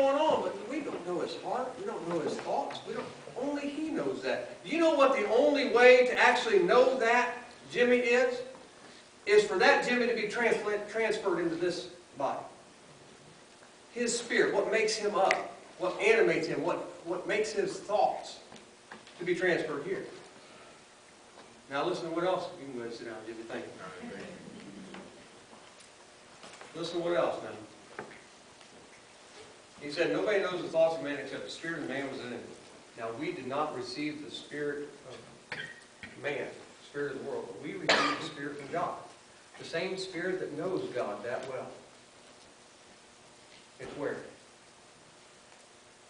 going on, but we don't know his heart. We don't know his thoughts. Only he knows that. Do you know what the only way to actually know that Jimmy is? Is for that Jimmy to be transferred into this body. His spirit, what makes him up, what animates him, what makes his thoughts to be transferred here. Now listen to what else. You can go ahead and sit down, Jimmy. Thank you. Listen to what else now. He said, nobody knows the thoughts of man except the spirit of man was in him. Now we did not receive the spirit of man, the spirit of the world, but we received the spirit from God. The same spirit that knows God that well. It's where?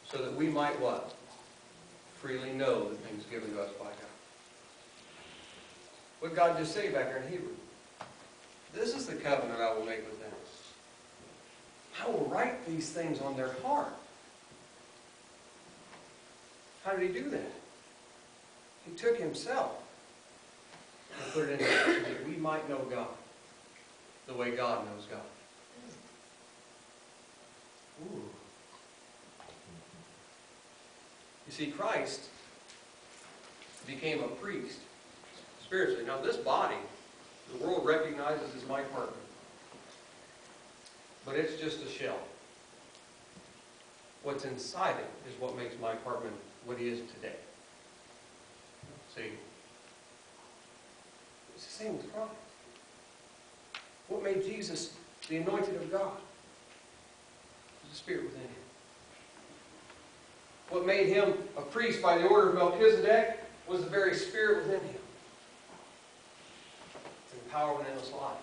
So that we might what? Freely know the things given to us by God. What did God just say back there in Hebrew? This is the covenant I will make with them. I will write these things on their heart. How did he do that? He took himself and put it in there so that we might know God the way God knows God. Ooh. You see, Christ became a priest spiritually. Now this body, the world recognizes as my partner. But it's just a shell. What's inside it is what makes my apartment what he is today. See? It's the same with Christ. What made Jesus the anointed of God? It was the Spirit within him. What made him a priest by the order of Melchizedek was the very Spirit within him. And power within his life.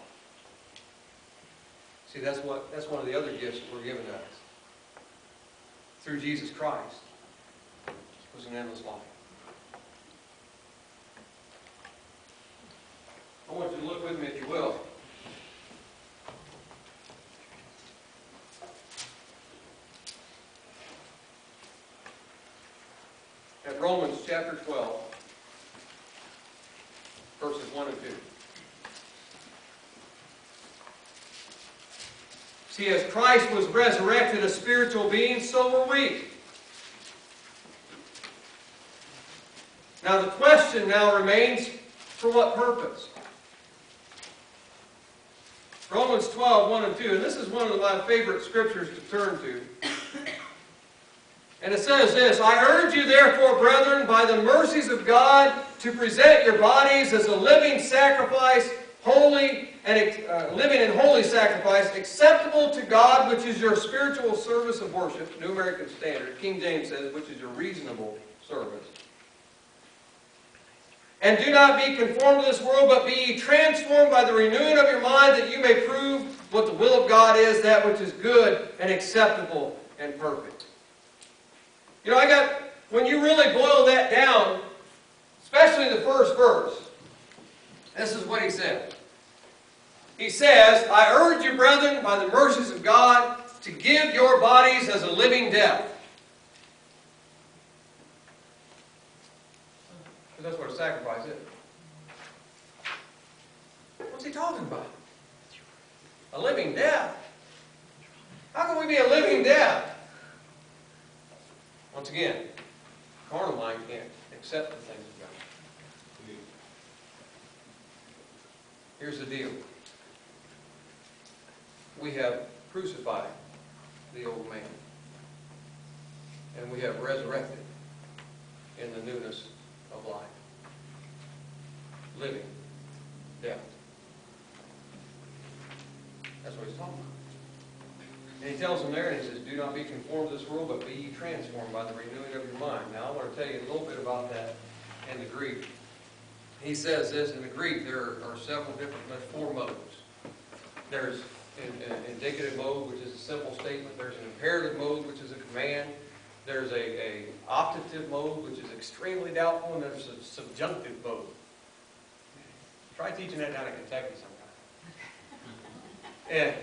See, that's one of the other gifts that were given to us. Through Jesus Christ was an endless life. I want you to look with me, if you will. At Romans chapter 12, verses 1 and 2. See, as Christ was resurrected a spiritual being, so were we. Now the question now remains, for what purpose? Romans 12, 1 and 2, and this is one of my favorite scriptures to turn to. And it says this, I urge you therefore, brethren, by the mercies of God, to present your bodies as a living sacrifice, holy and living in holy sacrifice, acceptable to God, which is your spiritual service of worship. New American Standard. King James says, which is your reasonable service. And do not be conformed to this world, but be ye transformed by the renewing of your mind, that you may prove what the will of God is, that which is good and acceptable and perfect. You know, when you really boil that down, especially the first verse, this is what he said. He says, I urge you, brethren, by the mercies of God, to give your bodies as a living death. Because that's what a sacrifice is. What's he talking about? A living death? How can we be a living death? Once again, carnal mind can't accept the things of God. Here's the deal. We have crucified the old man. And we have resurrected in the newness of life. Living death. That's what he's talking about. And he tells them there, and he says, do not be conformed to this world, but be ye transformed by the renewing of your mind. Now, I want to tell you a little bit about that in the Greek. He says this, in the Greek, there are several different, there's 4 modes. There's an indicative mode, which is a simple statement. There's an imperative mode, which is a command. There's a optative mode, which is extremely doubtful, and there's a subjunctive mode. Try teaching that down in Kentucky sometime. And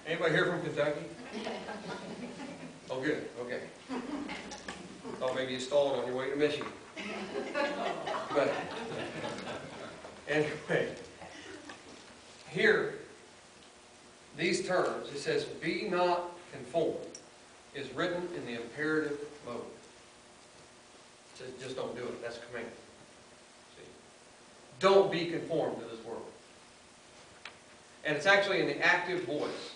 anybody here from Kentucky? Oh, good. Okay. Thought maybe you stalled on your way to Michigan. But anyway, here, these terms, it says, be not conformed. is written in the imperative mode. It says, just don't do it. That's a command. See? Don't be conformed to this world. And it's actually in the active voice,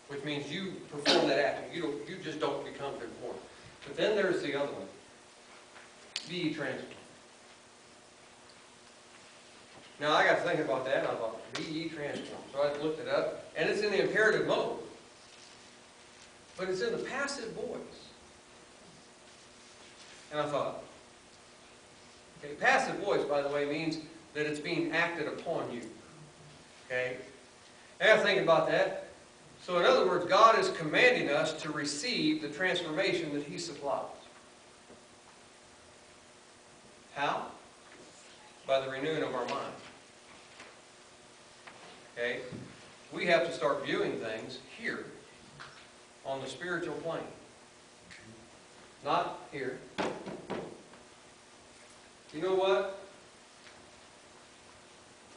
which means you perform that action. You just don't become conformed. But then there's the other one. Be ye transformed. Now I got to think about that, and I thought, be ye transformed. So I looked it up, and it's in the imperative mode. But it's in the passive voice. And I thought, okay, passive voice, by the way, means that it's being acted upon you. Okay? I got to think about that. So in other words, God is commanding us to receive the transformation that He supplies. How? By the renewing of our mind. Okay? We have to start viewing things here on the spiritual plane. Not here. You know what?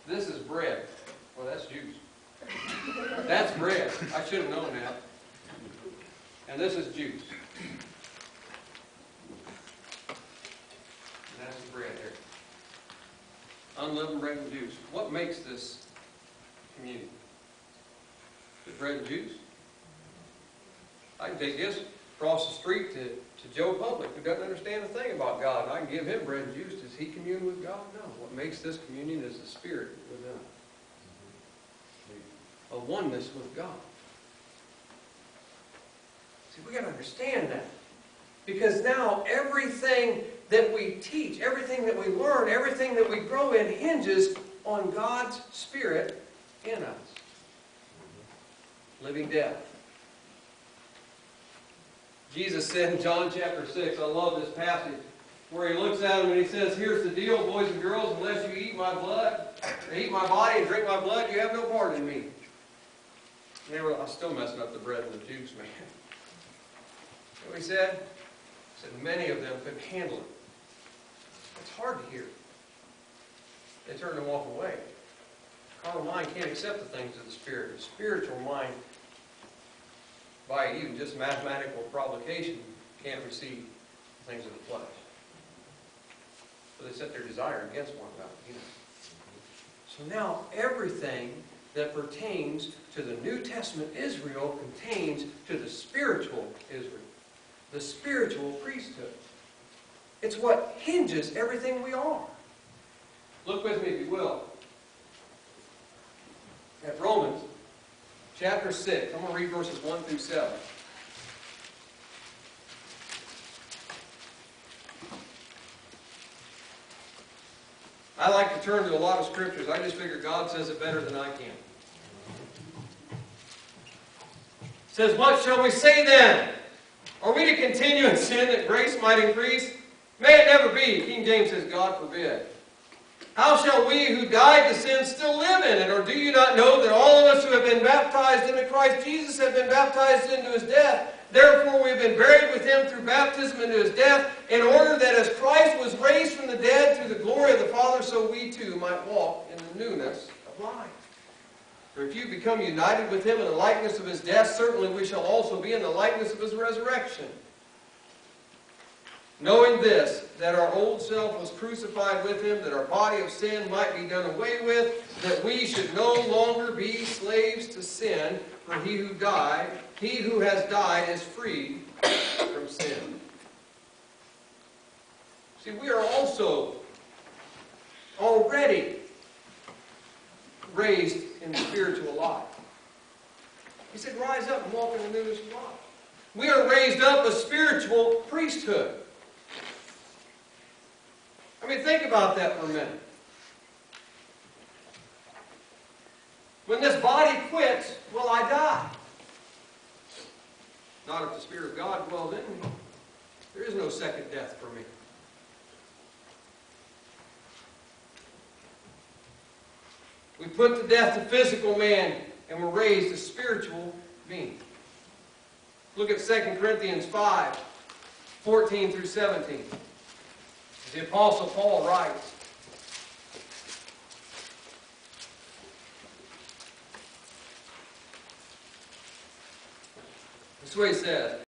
This is bread. Well, that's juice. That's bread. I should have known that. And this is juice. And that's the bread here. Unleavened bread and juice. What makes this communion? The bread and juice? I can take this across the street to Joe Public, who doesn't understand a thing about God, and I can give him bread and juice. Does he commune with God? No. What makes this communion is the Spirit within us. A oneness with God. See, we got to understand that. Because now everything that we teach, everything that we learn, everything that we grow in hinges on God's Spirit in us. Living death. Jesus said in John chapter 6, I love this passage, where He looks at them and He says, here's the deal, boys and girls, unless you eat my blood, or eat my body and drink my blood, you have no part in me. And I'm still messing up the bread and the juice, man. You know what He said? He said many of them couldn't handle it. It's hard to hear. They turn and walk away. The carnal mind can't accept the things of the Spirit. The spiritual mind, by even just mathematical provocation, can't receive the things of the flesh. So they set their desire against one another. You know. So now everything that pertains to the New Testament Israel pertains to the spiritual Israel, the spiritual priesthood. It's what hinges everything we are. Look with me, if you will, at Romans chapter 6. I'm going to read verses 1 through 7. I like to turn to a lot of scriptures. I just figure God says it better than I can. It says, what shall we say then? Are we to continue in sin that grace might increase? May it never be. King James says, God forbid. How shall we who died to sin still live in it? Or do you not know that all of us who have been baptized into Christ Jesus have been baptized into His death? Therefore we have been buried with Him through baptism into His death, in order that as Christ was raised from the dead through the glory of the Father, so we too might walk in the newness of life. For if you become united with Him in the likeness of His death, certainly we shall also be in the likeness of His resurrection. Knowing this, that our old self was crucified with Him, that our body of sin might be done away with, that we should no longer be slaves to sin, for he who has died is freed from sin. See, we are also already raised in the spiritual life. He said, rise up and walk in the newness of life. We are raised up a spiritual priesthood. I mean, think about that for a minute. When this body quits, will I die? Not if the Spirit of God dwells in me. There is no second death for me. We put to death the physical man and we're raised a spiritual being. Look at 2 Corinthians 5, 14 through 17. The Apostle Paul writes, this is what he says.